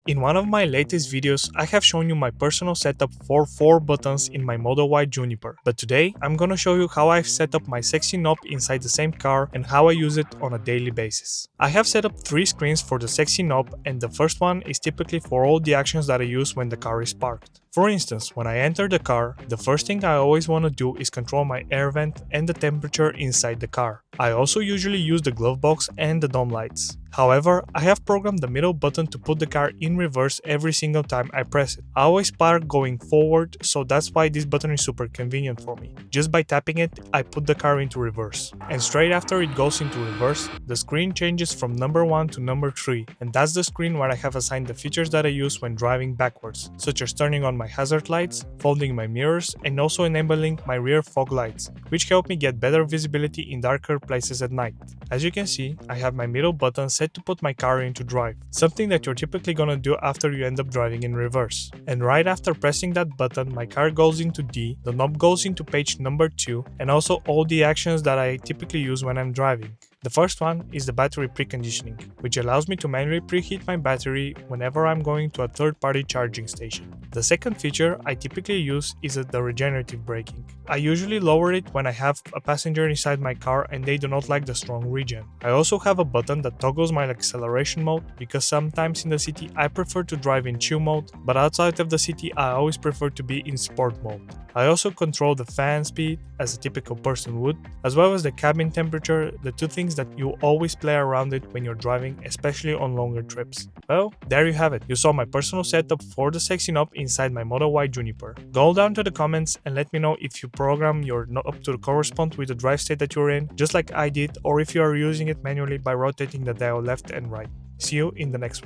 In one of my latest videos, I have shown you my personal setup for 4 buttons in my Model Y Juniper, but today I'm gonna show you how I've set up my sexy knob inside the same car and how I use it on a daily basis. I have set up 3 screens for the sexy knob, and the first one is typically for all the actions that I use when the car is parked. For instance, when I enter the car, the first thing I always want to do is control my air vent and the temperature inside the car. I also usually use the glove box and the dome lights. However, I have programmed the middle button to put the car in reverse every single time I press it. I always park going forward, so that's why this button is super convenient for me. Just by tapping it, I put the car into reverse. And straight after it goes into reverse, the screen changes from number 1 to number 3, and that's the screen where I have assigned the features that I use when driving backwards, such as turning on my hazard lights, folding my mirrors, and also enabling my rear fog lights, which help me get better visibility in darker places at night. As you can see, I have my middle button set to put my car into drive, something that you're typically gonna do after you end up driving in reverse. And right after pressing that button, my car goes into D, the knob goes into page number 2, and also all the actions that I typically use when I'm driving. The first one is the battery preconditioning, which allows me to manually preheat my battery whenever I'm going to a third-party charging station. The second feature I typically use is the regenerative braking. I usually lower it when I have a passenger inside my car and they do not like the strong regen. I also have a button that toggles my acceleration mode, because sometimes in the city I prefer to drive in chill mode, but outside of the city I always prefer to be in sport mode. I also control the fan speed, as a typical person would, as well as the cabin temperature, the two things that you always play around it when you're driving, especially on longer trips. Well, there you have it. You saw my personal setup for the sexy knob inside my Model Y Juniper. Go down to the comments and let me know if you program your knob to correspond with the drive state that you're in, just like I did, or if you are using it manually by rotating the dial left and right. See you in the next one.